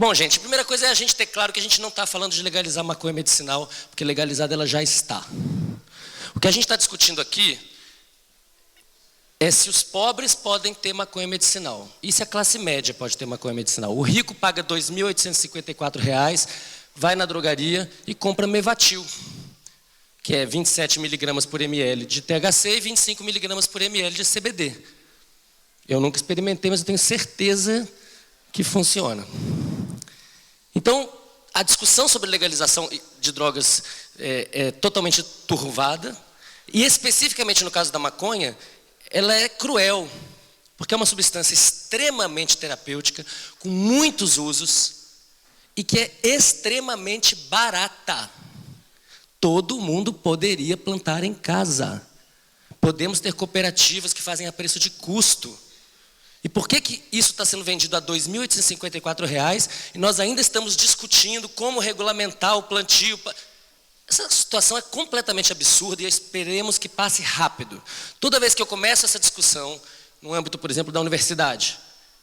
Bom, gente, a primeira coisa é a gente ter claro que a gente não está falando de legalizar maconha medicinal, porque legalizada ela já está. O que a gente está discutindo aqui é se os pobres podem ter maconha medicinal. E se a classe média pode ter maconha medicinal. O rico paga R$ 2.854, vai na drogaria e compra Mevatil, que é 27 miligramas por ml de THC e 25 miligramas por ml de CBD. Eu nunca experimentei, mas eu tenho certeza que funciona. Então, a discussão sobre legalização de drogas é totalmente turvada, e especificamente no caso da maconha, ela é cruel, porque é uma substância extremamente terapêutica, com muitos usos, e que é extremamente barata. Todo mundo poderia plantar em casa. Podemos ter cooperativas que fazem a preço de custo. E por que isso está sendo vendido a R$ 2.854 e nós ainda estamos discutindo como regulamentar o plantio? Essa situação é completamente absurda e esperemos que passe rápido. Toda vez que eu começo essa discussão, no âmbito, por exemplo, da universidade,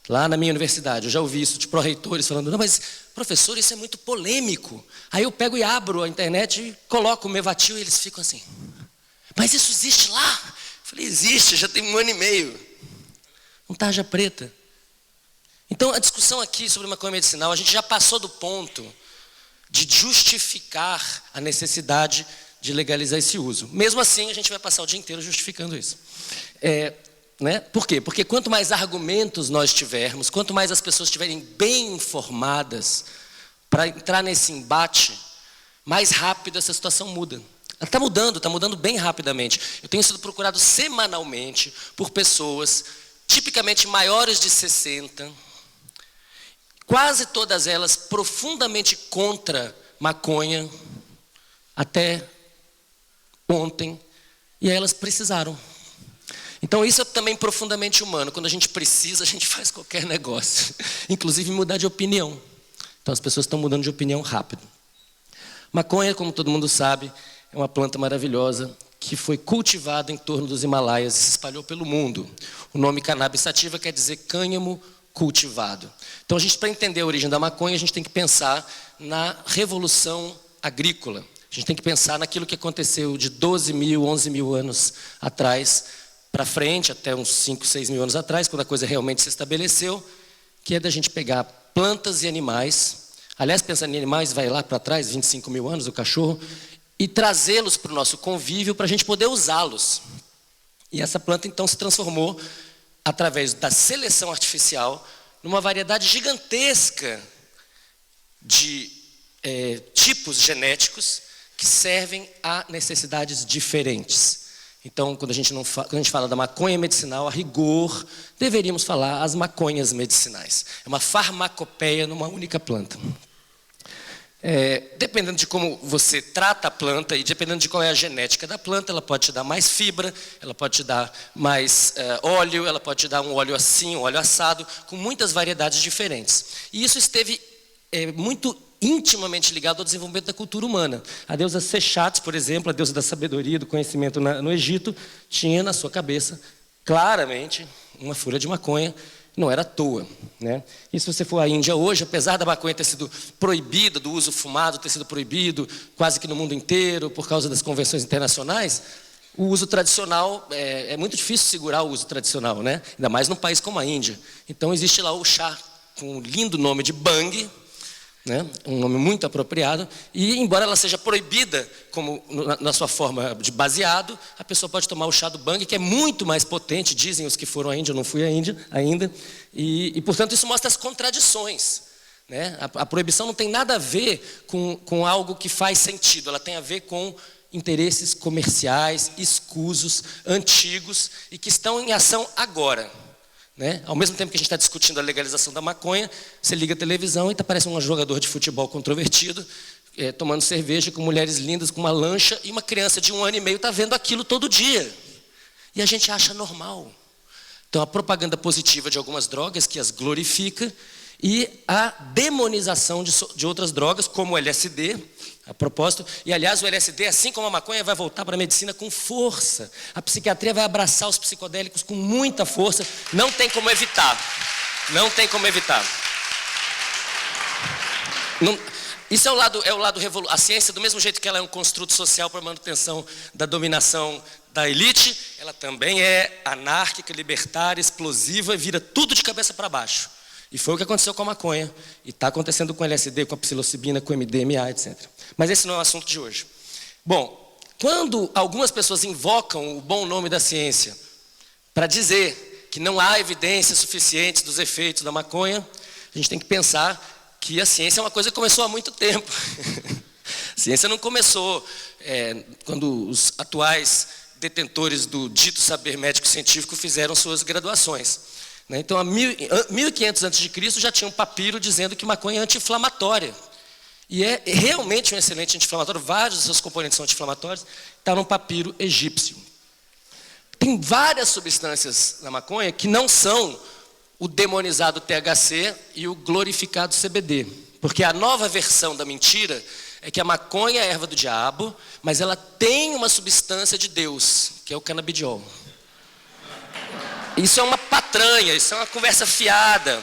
lá na minha universidade, eu já ouvi isso de pró-reitores falando, não, mas professor, isso é muito polêmico. Aí eu pego e abro a internet e coloco o Mevatil e eles ficam assim, mas isso existe lá? Eu falei, existe, já tem 1 ano e meio. Um tarja preta. Então, a discussão aqui sobre maconha medicinal, a gente já passou do ponto de justificar a necessidade de legalizar esse uso. Mesmo assim, a gente vai passar o dia inteiro justificando isso. Por quê? Porque quanto mais argumentos nós tivermos, quanto mais as pessoas estiverem bem informadas para entrar nesse embate, mais rápido essa situação muda. Ela está mudando bem rapidamente. Eu tenho sido procurado semanalmente por pessoas tipicamente maiores de 60, quase todas elas profundamente contra maconha, até ontem, e aí elas precisaram. Então isso é também profundamente humano, quando a gente precisa, a gente faz qualquer negócio, inclusive mudar de opinião. Então as pessoas estão mudando de opinião rápido. Maconha, como todo mundo sabe, é uma planta maravilhosa, que foi cultivado em torno dos Himalaias e se espalhou pelo mundo. O nome cannabis sativa quer dizer cânhamo cultivado. Então, para entender a origem da maconha, a gente tem que pensar na revolução agrícola. A gente tem que pensar naquilo que aconteceu de 12 mil, 11 mil anos atrás para frente, até uns 5, 6 mil anos atrás, quando a coisa realmente se estabeleceu, que é da gente pegar plantas e animais. Aliás, pensando em animais, vai lá para trás, 25 mil anos, o cachorro, e trazê-los para o nosso convívio para a gente poder usá-los. E essa planta, então, se transformou, através da seleção artificial, numa variedade gigantesca de tipos genéticos que servem a necessidades diferentes. Então, quando a gente fala da maconha medicinal, a rigor, deveríamos falar as maconhas medicinais. É uma farmacopeia numa única planta. Dependendo de como você trata a planta e dependendo de qual é a genética da planta, ela pode te dar mais fibra, ela pode te dar mais óleo, ela pode te dar um óleo assim, um óleo assado, com muitas variedades diferentes. E isso esteve muito intimamente ligado ao desenvolvimento da cultura humana. A deusa Sechat, por exemplo, a deusa da sabedoria, do conhecimento no Egito, tinha na sua cabeça, claramente, uma folha de maconha. Não era à toa, né? E se você for à Índia hoje, apesar da maconha ter sido proibida, do uso fumado ter sido proibido quase que no mundo inteiro por causa das convenções internacionais, o uso tradicional, é muito difícil segurar o uso tradicional, né? Ainda mais num país como a Índia. Então existe lá o chá com o lindo nome de Bang, né? Um nome muito apropriado, e embora ela seja proibida como na sua forma de baseado, a pessoa pode tomar o chá do Bang, que é muito mais potente, dizem os que foram à Índia, eu não fui à Índia ainda, e portanto isso mostra as contradições, né? A proibição não tem nada a ver com algo que faz sentido, ela tem a ver com interesses comerciais, escusos, antigos e que estão em ação agora. Né? Ao mesmo tempo que a gente está discutindo a legalização da maconha, você liga a televisão e parece um jogador de futebol controvertido, tomando cerveja com mulheres lindas, com uma lancha, e uma criança de 1 ano e meio está vendo aquilo todo dia. E a gente acha normal. Então, a propaganda positiva de algumas drogas, que as glorifica, e a demonização de outras drogas, como o LSD, a propósito. E, aliás, o LSD, assim como a maconha, vai voltar para a medicina com força. A psiquiatria vai abraçar os psicodélicos com muita força. Não tem como evitar. Não tem como evitar. Não, isso é o lado a ciência, do mesmo jeito que ela é um construto social para a manutenção da dominação da elite, ela também é anárquica, libertária, explosiva e vira tudo de cabeça para baixo. E foi o que aconteceu com a maconha, e está acontecendo com o LSD, com a psilocibina, com o MDMA, etc. Mas esse não é o assunto de hoje. Bom, quando algumas pessoas invocam o bom nome da ciência para dizer que não há evidências suficientes dos efeitos da maconha, a gente tem que pensar que a ciência é uma coisa que começou há muito tempo. A ciência não começou quando os atuais detentores do dito saber médico-científico fizeram suas graduações. Então, há 1500 a.C. já tinha um papiro dizendo que maconha é anti-inflamatória. E é realmente um excelente anti-inflamatório, vários dos seus componentes são anti-inflamatórios, está num papiro egípcio. Tem várias substâncias na maconha que não são o demonizado THC e o glorificado CBD. Porque a nova versão da mentira é que a maconha é erva do diabo, mas ela tem uma substância de Deus, que é o canabidiol. Isso é uma patranha, isso é uma conversa fiada,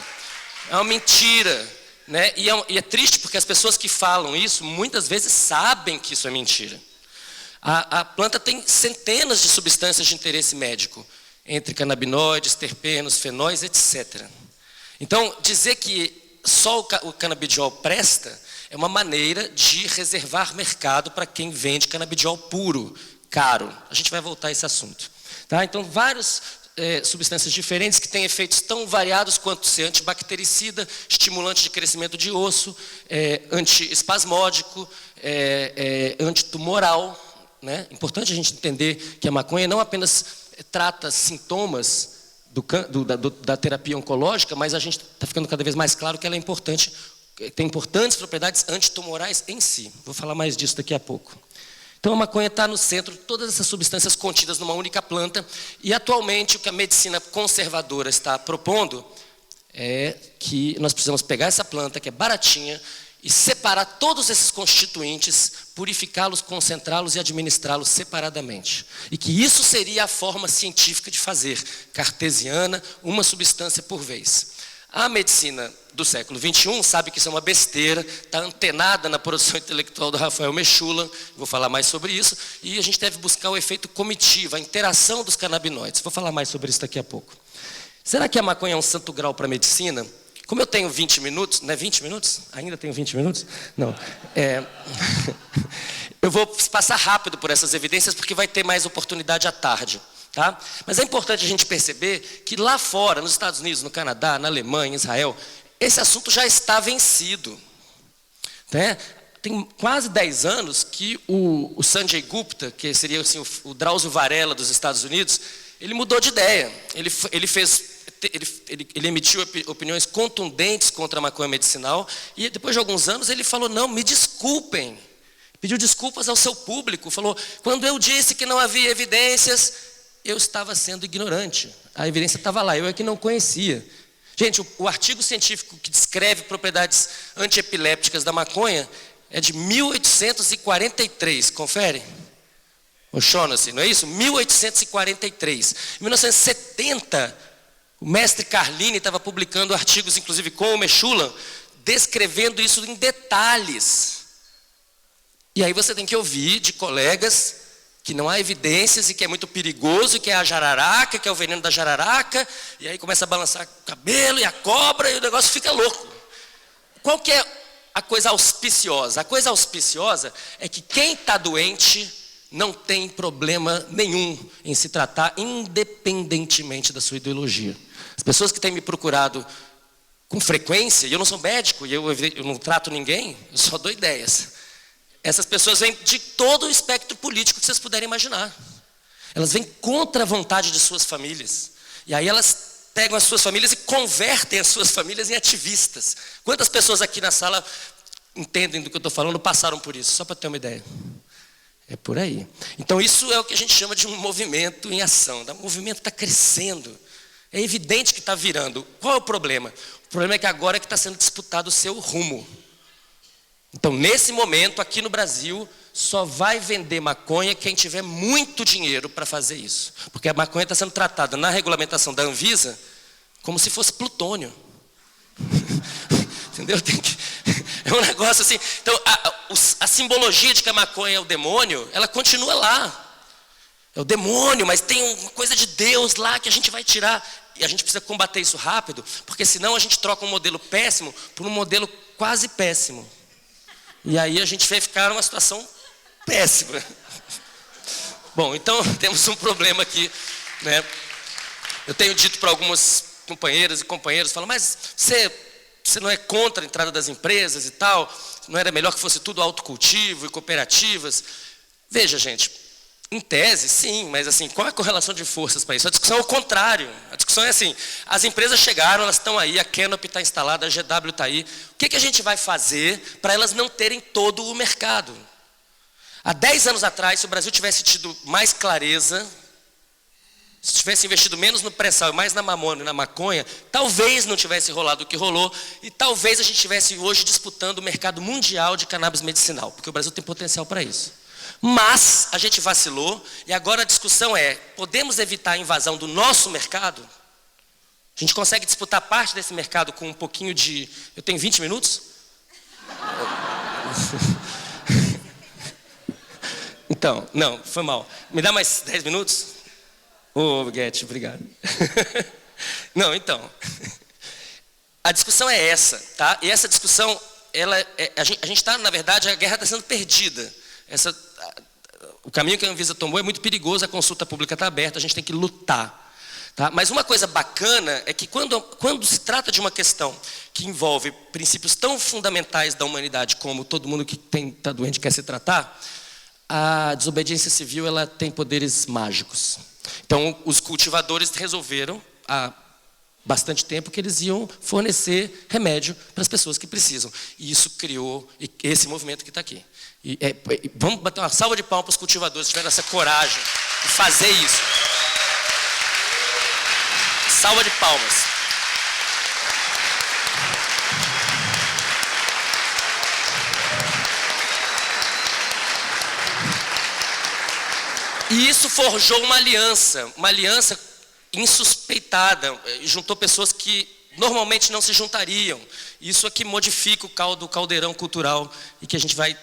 é uma mentira. Né? E é triste porque as pessoas que falam isso, muitas vezes sabem que isso é mentira. A planta tem centenas de substâncias de interesse médico, entre canabinoides, terpenos, fenóis, etc. Então, dizer que só o canabidiol presta é uma maneira de reservar mercado para quem vende canabidiol puro, caro. A gente vai voltar a esse assunto. Tá? Então, várias substâncias diferentes que têm efeitos tão variados quanto ser antibactericida, estimulante de crescimento de osso, antiespasmódico, antitumoral. Né? Importante a gente entender que a maconha não apenas trata sintomas da terapia oncológica, mas a gente está ficando cada vez mais claro que ela é importante, tem importantes propriedades antitumorais em si. Vou falar mais disso daqui a pouco. Então a maconha está no centro de todas essas substâncias contidas numa única planta, e atualmente o que a medicina conservadora está propondo é que nós precisamos pegar essa planta, que é baratinha, e separar todos esses constituintes, purificá-los, concentrá-los e administrá-los separadamente. E que isso seria a forma científica de fazer, cartesiana, uma substância por vez. A medicina do século XXI sabe que isso é uma besteira, está antenada na produção intelectual do Rafael Mechoulam, vou falar mais sobre isso, e a gente deve buscar o efeito comitiva, a interação dos canabinoides. Vou falar mais sobre isso daqui a pouco. Será que a maconha é um santo grau para a medicina? Como eu tenho 20 minutos, não é 20 minutos? Ainda tenho 20 minutos? Não. Eu vou passar rápido por essas evidências, porque vai ter mais oportunidade à tarde. Tá? Mas é importante a gente perceber que lá fora, nos Estados Unidos, no Canadá, na Alemanha, em Israel, esse assunto já está vencido. Né? Tem quase 10 anos que o Sanjay Gupta, que seria assim, o Drauzio Varela dos Estados Unidos, ele mudou de ideia. Ele emitiu opiniões contundentes contra a maconha medicinal, e depois de alguns anos ele falou, não, me desculpem. Pediu desculpas ao seu público, falou, quando eu disse que não havia evidências, eu estava sendo ignorante. A evidência estava lá, eu é que não conhecia. Gente, o artigo científico que descreve propriedades antiepilépticas da maconha é de 1843, confere? O Shaughnessy, não é isso? 1843. Em 1970, o mestre Carlini estava publicando artigos, inclusive com o Mechoulam, descrevendo isso em detalhes. E aí você tem que ouvir de colegas que não há evidências e que é muito perigoso, que é a jararaca, que é o veneno da jararaca, e aí começa a balançar o cabelo e a cobra e o negócio fica louco. Qual que é a coisa auspiciosa? A coisa auspiciosa é que quem está doente não tem problema nenhum em se tratar, independentemente da sua ideologia. As pessoas que têm me procurado com frequência, e eu não sou médico, e eu não trato ninguém, eu só dou ideias. Essas pessoas vêm de todo o espectro político que vocês puderem imaginar. Elas vêm contra a vontade de suas famílias. E aí elas pegam as suas famílias e convertem as suas famílias em ativistas. Quantas pessoas aqui na sala entendem do que eu estou falando, passaram por isso? Só para ter uma ideia. É por aí. Então isso é o que a gente chama de um movimento em ação. O movimento está crescendo. É evidente que está virando. Qual é o problema? O problema é que agora é que está sendo disputado o seu rumo. Então, nesse momento, aqui no Brasil, só vai vender maconha quem tiver muito dinheiro para fazer isso. Porque a maconha está sendo tratada na regulamentação da Anvisa como se fosse plutônio. Entendeu? É um negócio assim. Então, a simbologia de que a maconha é o demônio, ela continua lá. É o demônio, mas tem uma coisa de Deus lá que a gente vai tirar. E a gente precisa combater isso rápido, porque senão a gente troca um modelo péssimo por um modelo quase péssimo. E aí a gente vai ficar numa situação péssima. Bom, então temos um problema aqui, né? Eu tenho dito para algumas companheiras e companheiros, falam, mas você não é contra a entrada das empresas e tal? Não era melhor que fosse tudo autocultivo e cooperativas? Veja, gente, em tese, sim, mas assim, qual é a correlação de forças para isso? A discussão é o contrário. A discussão é assim, as empresas chegaram, elas estão aí, a Canopy está instalada, a GW está aí. O que a gente vai fazer para elas não terem todo o mercado? Há 10 anos atrás, se o Brasil tivesse tido mais clareza, se tivesse investido menos no pré-sal e mais na mamona e na maconha, talvez não tivesse rolado o que rolou e talvez a gente estivesse hoje disputando o mercado mundial de cannabis medicinal, porque o Brasil tem potencial para isso. Mas a gente vacilou e agora a discussão é, podemos evitar a invasão do nosso mercado? A gente consegue disputar parte desse mercado com um pouquinho de... Eu tenho 20 minutos? Então, não, foi mal. Me dá mais 10 minutos? Ô, Guete, obrigado. Não, então. A discussão é essa, tá? E essa discussão, a gente está, na verdade, a guerra está sendo perdida. O caminho que a Anvisa tomou é muito perigoso, a consulta pública está aberta, a gente tem que lutar. Tá? Mas uma coisa bacana é que quando se trata de uma questão que envolve princípios tão fundamentais da humanidade como todo mundo que está doente quer se tratar, a desobediência civil ela tem poderes mágicos. Então, os cultivadores resolveram, há bastante tempo, que eles iam fornecer remédio para as pessoas que precisam. E isso criou esse movimento que está aqui. Vamos bater uma salva de palmas para os cultivadores que tiveram essa coragem de fazer isso. Salva de palmas. E isso forjou uma aliança insuspeitada, juntou pessoas que normalmente não se juntariam. Isso é que modifica o caldeirão cultural e que a gente vai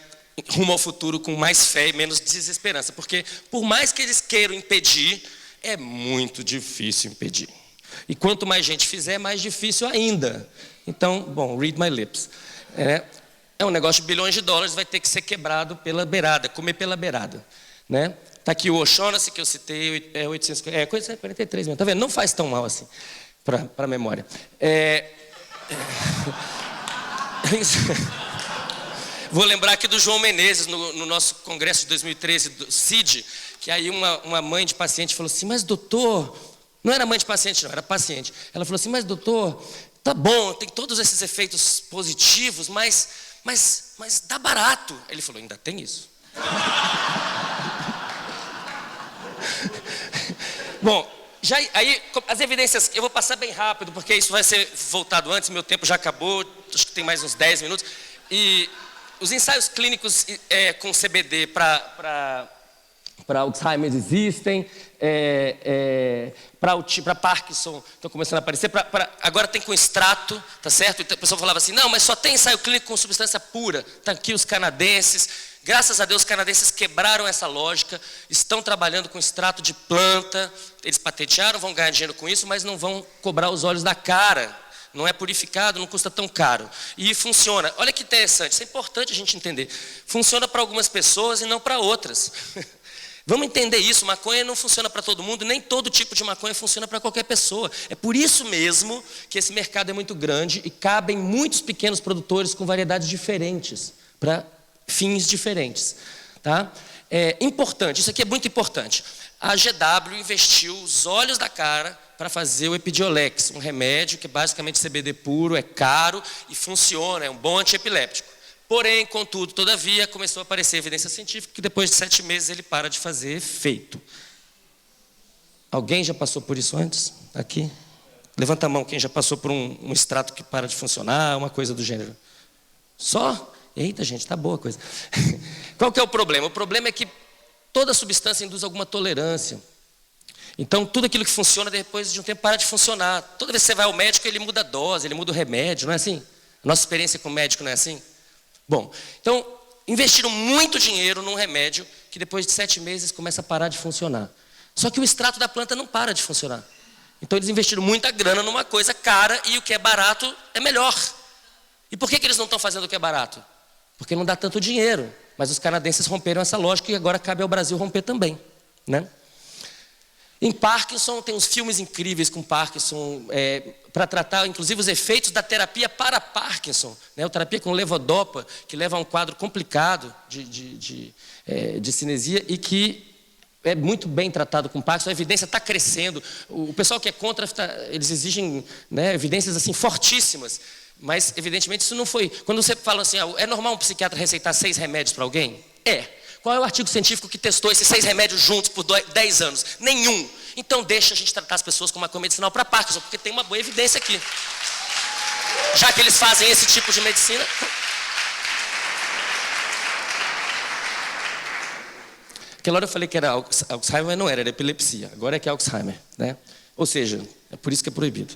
rumo ao futuro com mais fé e menos desesperança. Porque por mais que eles queiram impedir, é muito difícil impedir. E quanto mais gente fizer, mais difícil ainda. Então, bom, read my lips. É um negócio de bilhões de dólares, vai ter que ser quebrado pela beirada, comer pela beirada. Né? Tá aqui o O'Shaughnessy que eu citei, coisa 43 mesmo, tá vendo? Não faz tão mal assim, para a memória. Vou lembrar aqui do João Menezes, no nosso congresso de 2013, do CID, que aí uma mãe de paciente falou assim, mas doutor, não era mãe de paciente não, era paciente. Ela falou assim, mas doutor, tá bom, tem todos esses efeitos positivos, mas dá barato. Ele falou, ainda tem isso. Bom, aí as evidências, eu vou passar bem rápido, porque isso vai ser voltado antes, meu tempo já acabou, acho que tem mais uns 10 minutos. E os ensaios clínicos com CBD para Alzheimer existem, para Parkinson estão começando a aparecer, agora tem com extrato, tá certo? Então, a pessoa falava assim, não, mas só tem ensaio clínico com substância pura. Tá aqui os canadenses. Graças a Deus, os canadenses quebraram essa lógica, estão trabalhando com extrato de planta, eles patentearam, vão ganhar dinheiro com isso, mas não vão cobrar os olhos da cara. Não é purificado, não custa tão caro. E funciona. Olha que interessante, isso é importante a gente entender. Funciona para algumas pessoas e não para outras. Vamos entender isso, maconha não funciona para todo mundo, nem todo tipo de maconha funciona para qualquer pessoa. É por isso mesmo que esse mercado é muito grande e cabem muitos pequenos produtores com variedades diferentes, para fins diferentes. Tá? É importante, isso aqui é muito importante. A GW investiu os olhos da cara para fazer o Epidiolex, um remédio que é basicamente CBD puro, é caro e funciona, é um bom antiepiléptico. Porém, contudo, todavia, começou a aparecer evidência científica que depois de 7 meses ele para de fazer efeito. Alguém já passou por isso antes? Aqui? Levanta a mão quem já passou por um extrato que para de funcionar, uma coisa do gênero. Só? Eita, gente, tá boa a coisa. Qual que é o problema? O problema é que toda substância induz alguma tolerância. Então, tudo aquilo que funciona, depois de um tempo, para de funcionar. Toda vez que você vai ao médico, ele muda a dose, ele muda o remédio, não é assim? A nossa experiência com o médico não é assim? Bom, então, investiram muito dinheiro num remédio que depois de 7 meses começa a parar de funcionar. Só que o extrato da planta não para de funcionar. Então eles investiram muita grana numa coisa cara e o que é barato é melhor. E por que eles não estão fazendo o que é barato? Porque não dá tanto dinheiro. Mas os canadenses romperam essa lógica e agora cabe ao Brasil romper também, né? Em Parkinson, tem uns filmes incríveis com Parkinson, para tratar, inclusive, os efeitos da terapia para Parkinson. Né? A terapia com levodopa, que leva a um quadro complicado de cinesia e que é muito bem tratado com Parkinson. A evidência está crescendo. O pessoal que é contra, eles exigem, né, evidências assim, fortíssimas. Mas, evidentemente, isso não foi... Quando você fala assim, é normal um psiquiatra receitar 6 remédios para alguém? É. Qual é o artigo científico que testou esses 6 remédios juntos por 10 anos? Nenhum. Então deixa a gente tratar as pessoas com maconha medicinal para Parkinson, porque tem uma boa evidência aqui. Já que eles fazem esse tipo de medicina... Aquela hora eu falei que era Alzheimer, mas não era epilepsia. Agora é que é Alzheimer, né? Ou seja, é por isso que é proibido.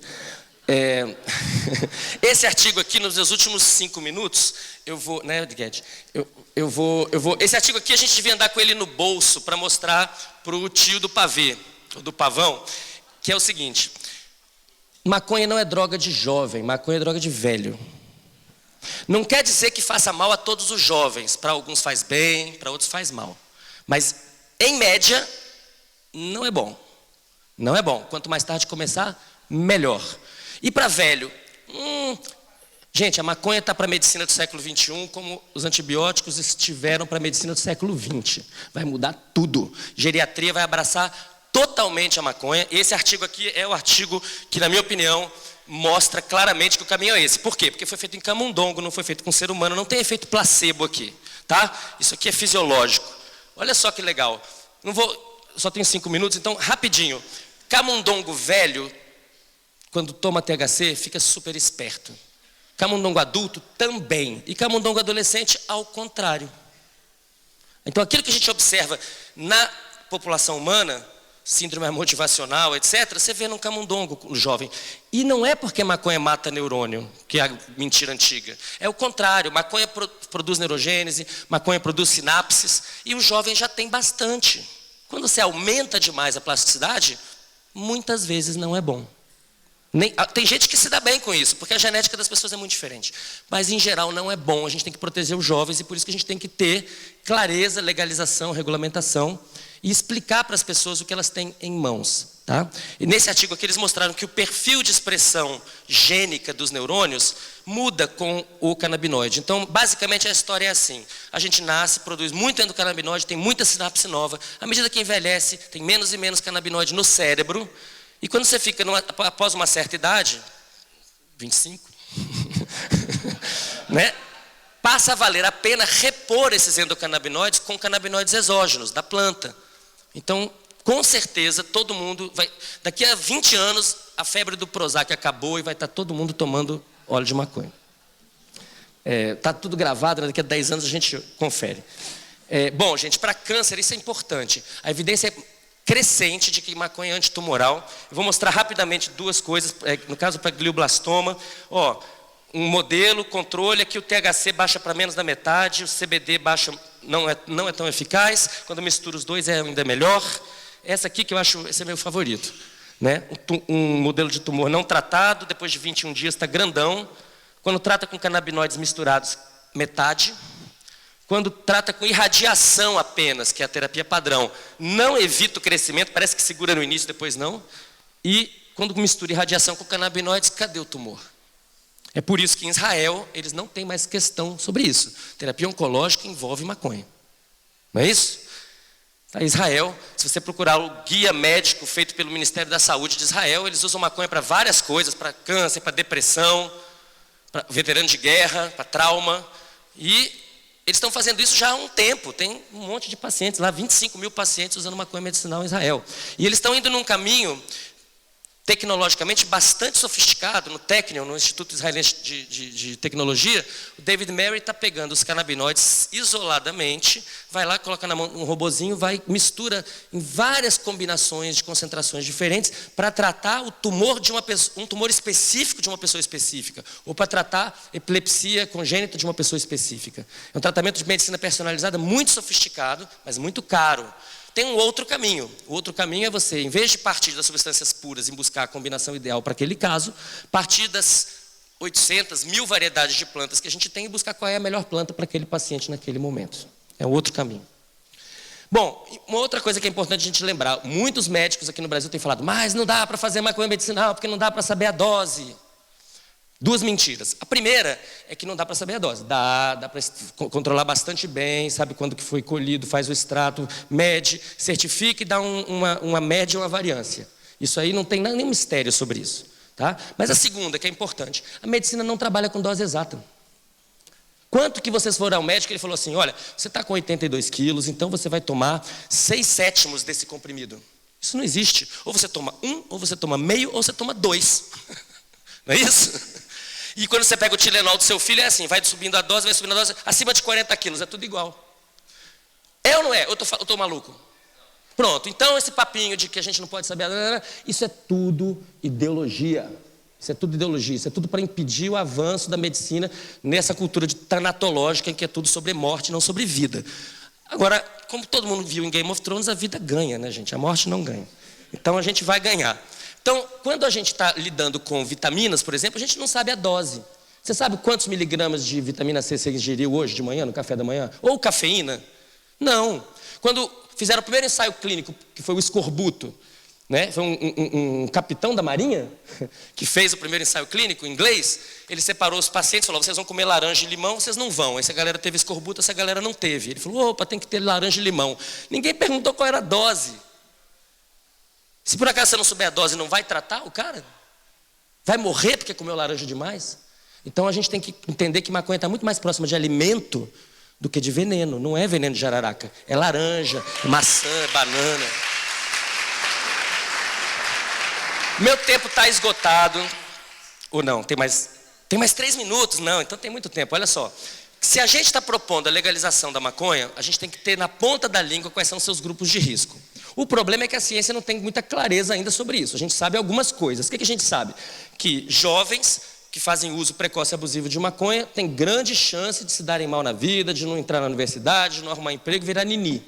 Esse artigo aqui, nos meus últimos 5 minutos, eu vou, né, Guedes? Eu vou. Esse artigo aqui a gente devia andar com ele no bolso para mostrar para o tio do pavê, ou do pavão, que é o seguinte: maconha não é droga de jovem, maconha é droga de velho. Não quer dizer que faça mal a todos os jovens. Para alguns faz bem, para outros faz mal. Mas, em média, não é bom. Não é bom. Quanto mais tarde começar, melhor. E para velho? Gente, a maconha está para a medicina do século XXI como os antibióticos estiveram para a medicina do século XX. Vai mudar tudo. Geriatria vai abraçar totalmente a maconha. E esse artigo aqui é o artigo que, na minha opinião, mostra claramente que o caminho é esse. Por quê? Porque foi feito em camundongo, não foi feito com ser humano. Não tem efeito placebo aqui. Tá? Isso aqui é fisiológico. Olha só que legal. Só tenho 5 minutos, então, rapidinho. Camundongo velho, quando toma THC, fica super esperto. Camundongo adulto também. E camundongo adolescente, ao contrário. Então, aquilo que a gente observa na população humana, síndrome motivacional, etc., você vê num camundongo jovem. E não é porque maconha mata neurônio, que é a mentira antiga. É o contrário. Maconha produz neurogênese, maconha produz sinapses, e o jovem já tem bastante. Quando você aumenta demais a plasticidade, muitas vezes não é bom. Tem gente que se dá bem com isso, porque a genética das pessoas é muito diferente. Mas, em geral, não é bom. A gente tem que proteger os jovens e por isso que a gente tem que ter clareza, legalização, regulamentação e explicar para as pessoas o que elas têm em mãos. Tá? E nesse artigo aqui eles mostraram que o perfil de expressão gênica dos neurônios muda com o canabinoide. Então, basicamente, a história é assim. A gente nasce, produz muito endocannabinoide, tem muita sinapse nova. À medida que envelhece, tem menos e menos canabinoide no cérebro. E quando você fica, após uma certa idade, 25, né, passa a valer a pena repor esses endocannabinoides com canabinoides exógenos da planta. Então, com certeza, todo mundo vai... Daqui a 20 anos, a febre do Prozac acabou e vai estar todo mundo tomando óleo de maconha. Está tudo gravado, daqui a 10 anos a gente confere. Bom, gente, para câncer isso é importante. A evidência é crescente de que maconha é antitumoral. Eu vou mostrar rapidamente 2 coisas, no caso para glioblastoma. Um modelo, controle, aqui o THC baixa para menos da metade, o CBD baixa, não é tão eficaz, quando eu misturo os dois é ainda melhor. Essa aqui que eu acho, esse é meu favorito. Né? Um modelo de tumor não tratado, depois de 21 dias está grandão. Quando trata com canabinoides misturados, metade. Quando trata com irradiação apenas, que é a terapia padrão, não evita o crescimento, parece que segura no início, depois não. E quando mistura irradiação com canabinoides, cadê o tumor? É por isso que em Israel eles não têm mais questão sobre isso. Terapia oncológica envolve maconha. Não é isso? Em Israel, se você procurar o guia médico feito pelo Ministério da Saúde de Israel, eles usam maconha para várias coisas, para câncer, para depressão, para veterano de guerra, para trauma. E eles estão fazendo isso já há um tempo. Tem um monte de pacientes lá, 25 mil pacientes usando maconha medicinal em Israel. E eles estão indo num caminho tecnologicamente bastante sofisticado, no Technion, no Instituto Israelense de Tecnologia, o David Mary está pegando os canabinoides isoladamente, vai lá, coloca na mão um robozinho, mistura em várias combinações de concentrações diferentes para tratar o tumor de um tumor específico de uma pessoa específica, ou para tratar epilepsia congênita de uma pessoa específica. É um tratamento de medicina personalizada muito sofisticado, mas muito caro. Tem um outro caminho. O outro caminho é você, em vez de partir das substâncias puras e buscar a combinação ideal para aquele caso, partir das 800, 1000 variedades de plantas que a gente tem e buscar qual é a melhor planta para aquele paciente naquele momento. É um outro caminho. Bom, uma outra coisa que é importante a gente lembrar, muitos médicos aqui no Brasil têm falado, mas não dá para fazer maconha medicinal porque não dá para saber a dose. Duas mentiras. A primeira é que não dá para saber a dose. Dá para controlar bastante bem, sabe quando que foi colhido, faz o extrato, mede, certifica e dá uma média ou uma variância. Isso aí não tem nenhum mistério sobre isso. Tá? Mas a segunda, que é importante, a medicina não trabalha com dose exata. Quanto que vocês foram ao médico e ele falou assim, olha, você está com 82 quilos, então você vai tomar 6/7 desse comprimido. Isso não existe. Ou você toma 1, ou você toma meio, ou você toma 2. Não é isso? E quando você pega o Tilenol do seu filho, é assim, vai subindo a dose, acima de 40 quilos, é tudo igual. É ou não é? Eu tô maluco? Pronto, então esse papinho de que a gente não pode saber, isso é tudo ideologia. Isso é tudo ideologia, isso é tudo para impedir o avanço da medicina nessa cultura tanatológica em que é tudo sobre morte, não sobre vida. Agora, como todo mundo viu em Game of Thrones, a vida ganha, né, gente? A morte não ganha. Então a gente vai ganhar. Então, quando a gente está lidando com vitaminas, por exemplo, a gente não sabe a dose. Você sabe quantos miligramas de vitamina C você ingeriu hoje de manhã, no café da manhã? Ou cafeína? Não. Quando fizeram o primeiro ensaio clínico, que foi o escorbuto, né? Foi um capitão da Marinha que fez o primeiro ensaio clínico em inglês, ele separou os pacientes e falou, vocês vão comer laranja e limão, vocês não vão. Essa galera teve escorbuto, essa galera não teve. Ele falou, opa, tem que ter laranja e limão. Ninguém perguntou qual era a dose. Se por acaso você não souber a dose, não vai tratar o cara? Vai morrer porque comeu laranja demais? Então a gente tem que entender que maconha está muito mais próxima de alimento do que de veneno. Não é veneno de jararaca, é laranja, maçã, banana. Meu tempo está esgotado. Ou não, tem mais 3 minutos? Não, então tem muito tempo, olha só. Se a gente está propondo a legalização da maconha, a gente tem que ter na ponta da língua quais são os seus grupos de risco. O problema é que a ciência não tem muita clareza ainda sobre isso. A gente sabe algumas coisas. O que a gente sabe? Que jovens que fazem uso precoce e abusivo de maconha têm grande chance de se darem mal na vida, de não entrar na universidade, de não arrumar emprego e virar nini.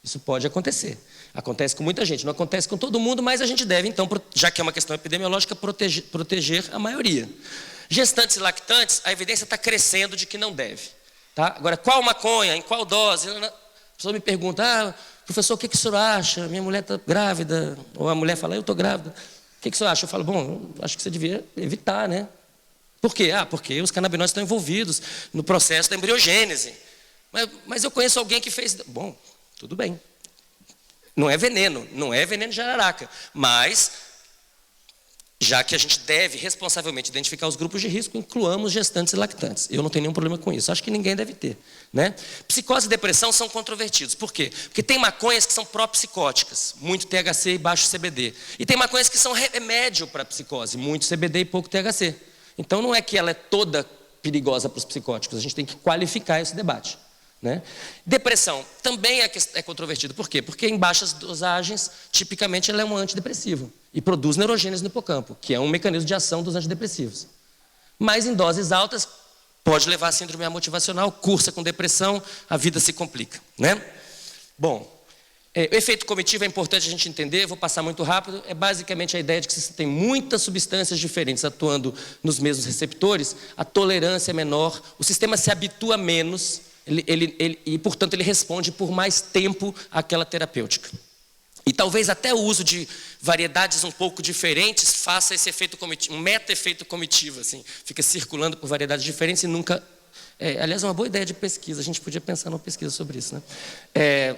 Isso pode acontecer. Acontece com muita gente. Não acontece com todo mundo, mas a gente deve, então, já que é uma questão epidemiológica, proteger a maioria. Gestantes e lactantes, a evidência está crescendo de que não deve. Tá? Agora, qual maconha, em qual dose? A pessoa me pergunta, professor, o que o senhor acha? Minha mulher está grávida. Ou a mulher fala, eu estou grávida. O que o senhor acha? Eu falo, bom, acho que você devia evitar, né? Por quê? Porque os canabinoides estão envolvidos no processo da embriogênese. Mas eu conheço alguém que fez... Bom, tudo bem. Não é veneno de jararaca. Mas, já que a gente deve responsavelmente identificar os grupos de risco, incluamos gestantes e lactantes. Eu não tenho nenhum problema com isso. Acho que ninguém deve ter. Né? Psicose e depressão são controvertidos. Por quê? Porque tem maconhas que são pró-psicóticas, muito THC e baixo CBD. E tem maconhas que são remédio para psicose, muito CBD e pouco THC. Então não é que ela é toda perigosa para os psicóticos, a gente tem que qualificar esse debate. Né? Depressão também é controvertido. Por quê? Porque em baixas dosagens, tipicamente ela é um antidepressivo e produz neurogênese no hipocampo, que é um mecanismo de ação dos antidepressivos. Mas em doses altas, pode levar a síndrome amotivacional, cursa com depressão, a vida se complica. Né? Bom, o efeito comitivo é importante a gente entender, vou passar muito rápido, é basicamente a ideia de que se tem muitas substâncias diferentes atuando nos mesmos receptores, a tolerância é menor, o sistema se habitua menos, e, portanto, ele responde por mais tempo àquela terapêutica. E talvez até o uso de variedades um pouco diferentes faça esse efeito comitivo, um meta-efeito comitivo, assim, fica circulando por variedades diferentes e nunca... aliás, é uma boa ideia de pesquisa, a gente podia pensar numa pesquisa sobre isso. Né?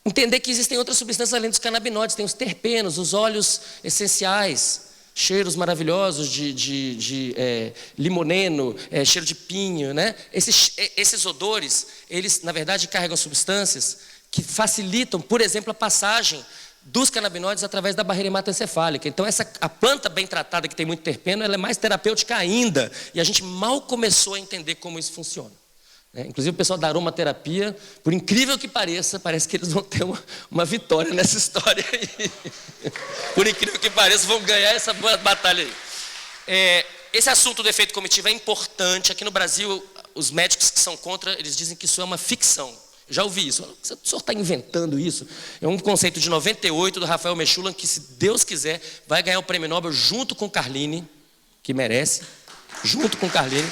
Entender que existem outras substâncias além dos canabinoides, tem os terpenos, os óleos essenciais, cheiros maravilhosos de limoneno, cheiro de pinho, né? Esses odores, eles na verdade carregam substâncias que facilitam, por exemplo, a passagem dos canabinoides através da barreira hematoencefálica. Então, a planta bem tratada, que tem muito terpeno, ela é mais terapêutica ainda. E a gente mal começou a entender como isso funciona. Inclusive, o pessoal da aromaterapia, por incrível que pareça, parece que eles vão ter uma vitória nessa história aí. Por incrível que pareça, vão ganhar essa batalha aí. Esse assunto do efeito comitiva é importante. Aqui no Brasil, os médicos que são contra, eles dizem que isso é uma ficção. Já ouvi isso. O senhor está inventando isso? É um conceito de 98 do Rafael Mechoulam, que, se Deus quiser, vai ganhar o prêmio Nobel junto com Carline, que merece, junto com Carline.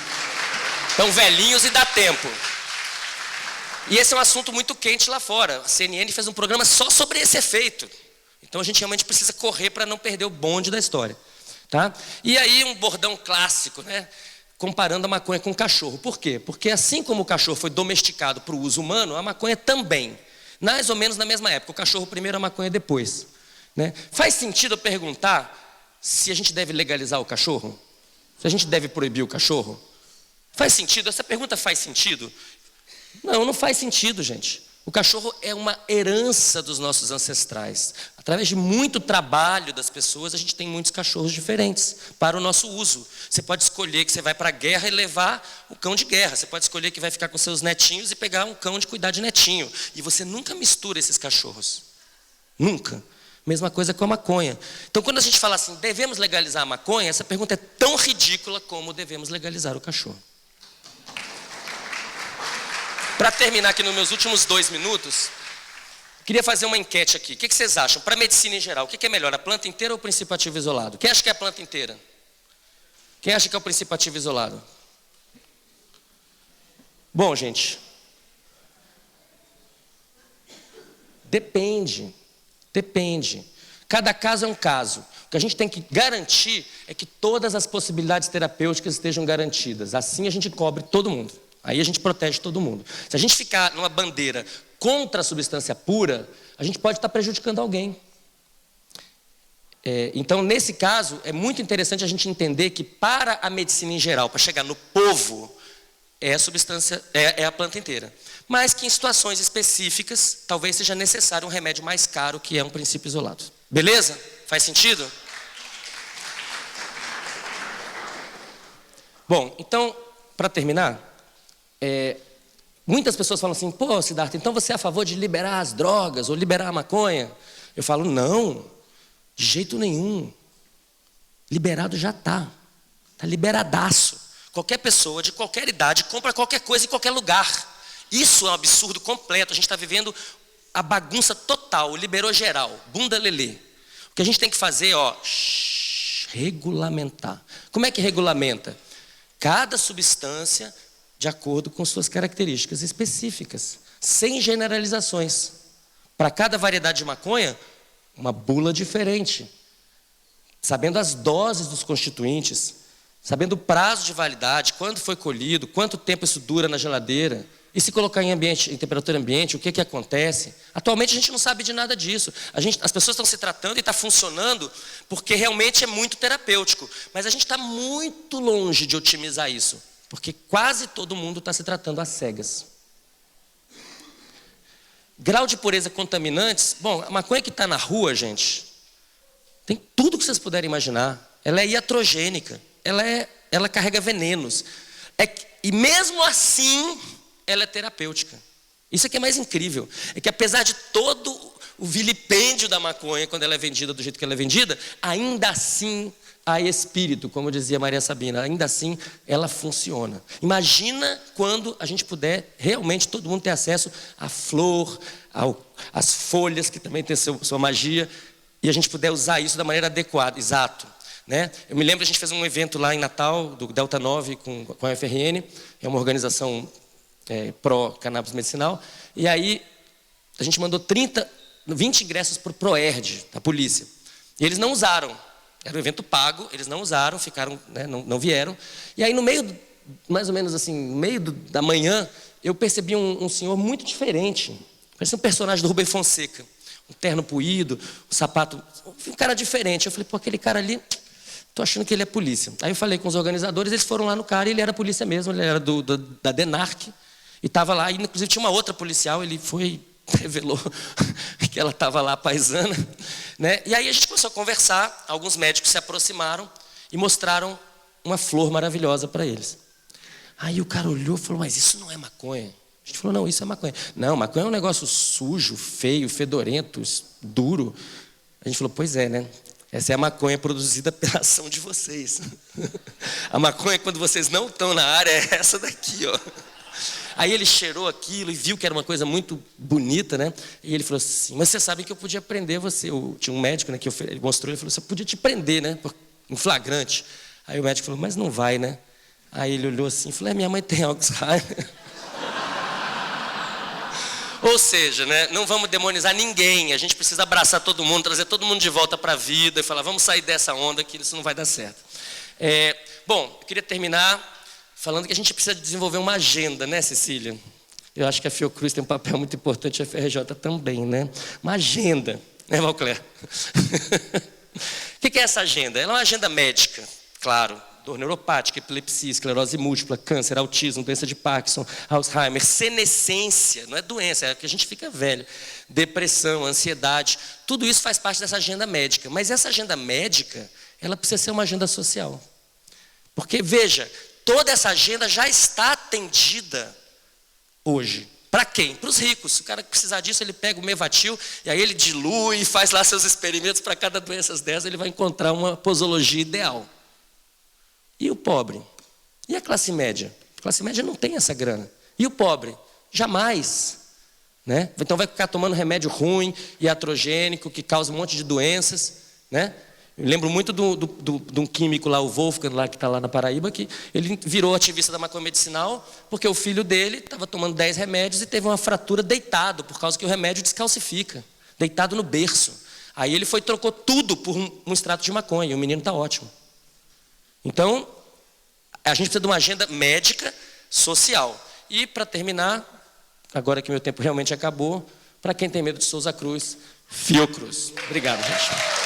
Estão velhinhos e dá tempo. E esse é um assunto muito quente lá fora. A CNN fez um programa só sobre esse efeito. Então a gente realmente precisa correr para não perder o bonde da história. Tá? E aí um bordão clássico, né? Comparando a maconha com o cachorro. Por quê? Porque assim como o cachorro foi domesticado para o uso humano, a maconha também. Mais ou menos na mesma época. O cachorro primeiro, a maconha depois. Né? Faz sentido eu perguntar se a gente deve legalizar o cachorro? Se a gente deve proibir o cachorro? Faz sentido? Essa pergunta faz sentido? Não, não faz sentido, gente. O cachorro é uma herança dos nossos ancestrais. Através de muito trabalho das pessoas, a gente tem muitos cachorros diferentes para o nosso uso. Você pode escolher que você vai para a guerra e levar o cão de guerra. Você pode escolher que vai ficar com seus netinhos e pegar um cão de cuidar de netinho. E você nunca mistura esses cachorros. Nunca. Mesma coisa com a maconha. Então, quando a gente fala assim, devemos legalizar a maconha, essa pergunta é tão ridícula como devemos legalizar o cachorro. Para terminar aqui nos meus últimos 2 minutos, queria fazer uma enquete aqui. O que vocês acham? Para a medicina em geral, o que é melhor, a planta inteira ou o princípio ativo isolado? Quem acha que é a planta inteira? Quem acha que é o princípio ativo isolado? Bom, gente, depende. Cada caso é um caso. O que a gente tem que garantir é que todas as possibilidades terapêuticas estejam garantidas. Assim a gente cobre todo mundo. Aí a gente protege todo mundo. Se a gente ficar numa bandeira contra a substância pura, a gente pode estar prejudicando alguém. Então, nesse caso, é muito interessante a gente entender que para a medicina em geral, para chegar no povo, é a planta inteira. Mas que em situações específicas, talvez seja necessário um remédio mais caro, que é um princípio isolado. Beleza? Faz sentido? Bom, então, para terminar, muitas pessoas falam assim, pô, Siddhartha, então você é a favor de liberar as drogas ou liberar a maconha? Eu falo, não, de jeito nenhum. Liberado já está liberadaço. Qualquer pessoa de qualquer idade compra qualquer coisa em qualquer lugar. Isso é um absurdo completo. A gente está vivendo a bagunça total, liberou geral, bunda lelê. O que a gente tem que fazer, regulamentar. Como é que regulamenta? Cada substância de acordo com suas características específicas, sem generalizações. Para cada variedade de maconha, uma bula diferente, sabendo as doses dos constituintes, sabendo o prazo de validade, quando foi colhido, quanto tempo isso dura na geladeira, e se colocar em temperatura ambiente, o que acontece. Atualmente a gente não sabe de nada disso. As pessoas estão se tratando e está funcionando porque realmente é muito terapêutico, mas a gente está muito longe de otimizar isso. Porque quase todo mundo está se tratando às cegas. Grau de pureza contaminantes. Bom, a maconha que está na rua, gente, tem tudo que vocês puderem imaginar. Ela é iatrogênica. Ela carrega venenos. E mesmo assim, ela é terapêutica. Isso é que é mais incrível. É que apesar de todo o vilipêndio da maconha, quando ela é vendida do jeito que ela é vendida, ainda assim há espírito, como dizia Maria Sabina, ainda assim ela funciona. Imagina quando a gente puder realmente todo mundo ter acesso à flor, às folhas, que também tem sua magia, e a gente puder usar isso da maneira adequada, exato. Né? Eu me lembro, a gente fez um evento lá em Natal, do Delta 9, com a FRN, é uma organização pró-cannabis medicinal, e aí a gente mandou 20 ingressos para o ProERD, da polícia, e eles não usaram. Era um evento pago, eles não usaram, ficaram, né, não vieram. E aí no meio, mais ou menos assim, no meio da manhã, eu percebi um senhor muito diferente. Parecia um personagem do Rubem Fonseca. Um terno puído, um sapato, um cara diferente. Eu falei, pô, aquele cara ali, tô achando que ele é polícia. Aí eu falei com os organizadores, eles foram lá no cara e ele era polícia mesmo, ele era da DENARC. E estava lá, e inclusive tinha uma outra policial, ele revelou que ela estava lá paisana, né? E aí a gente começou a conversar, alguns médicos se aproximaram e mostraram uma flor maravilhosa para eles. Aí o cara olhou e falou, mas isso não é maconha? A gente falou, não, isso é maconha. Não, maconha é um negócio sujo, feio, fedorento, duro. A gente falou, pois é, né? Essa é a maconha produzida pela ação de vocês. A maconha, quando vocês não estão na área, é essa daqui, ó. Aí ele cheirou aquilo e viu que era uma coisa muito bonita, né? E ele falou assim, mas você sabe que eu podia prender você. Tinha um médico, né, que ele mostrou, ele falou, você podia te prender, né? Em flagrante. Aí o médico falou, mas não vai, né? Aí ele olhou assim e falou, minha mãe tem Alzheimer. Ou seja, né, não vamos demonizar ninguém, a gente precisa abraçar todo mundo, trazer todo mundo de volta para a vida e falar, vamos sair dessa onda que isso não vai dar certo. Bom, eu queria terminar falando que a gente precisa desenvolver uma agenda, né, Cecília? Eu acho que a Fiocruz tem um papel muito importante, a FRJ também, né? Uma agenda, né, Valcler? O que é essa agenda? Ela é uma agenda médica, claro. Dor neuropática, epilepsia, esclerose múltipla, câncer, autismo, doença de Parkinson, Alzheimer, senescência, não é doença, é que a gente fica velho, depressão, ansiedade, tudo isso faz parte dessa agenda médica. Mas essa agenda médica, ela precisa ser uma agenda social. Porque, veja, toda essa agenda já está atendida hoje. Para quem? Para os ricos. Se o cara precisar disso, ele pega o Mevatil e aí ele dilui e faz lá seus experimentos para cada doença dessas, ele vai encontrar uma posologia ideal. E o pobre? E a classe média? A classe média não tem essa grana. E o pobre? Jamais. Né? Então vai ficar tomando remédio ruim, iatrogênico, que causa um monte de doenças. Né? Eu lembro muito de um químico lá, o Wolfgang, lá, que está lá na Paraíba, que ele virou ativista da maconha medicinal, porque o filho dele estava tomando 10 remédios e teve uma fratura deitado, por causa que o remédio descalcifica, deitado no berço. Aí ele foi e trocou tudo por um extrato de maconha, e o menino está ótimo. Então, a gente precisa de uma agenda médica, social. E, para terminar, agora que meu tempo realmente acabou, para quem tem medo de Souza Cruz, Fiocruz. Obrigado, gente.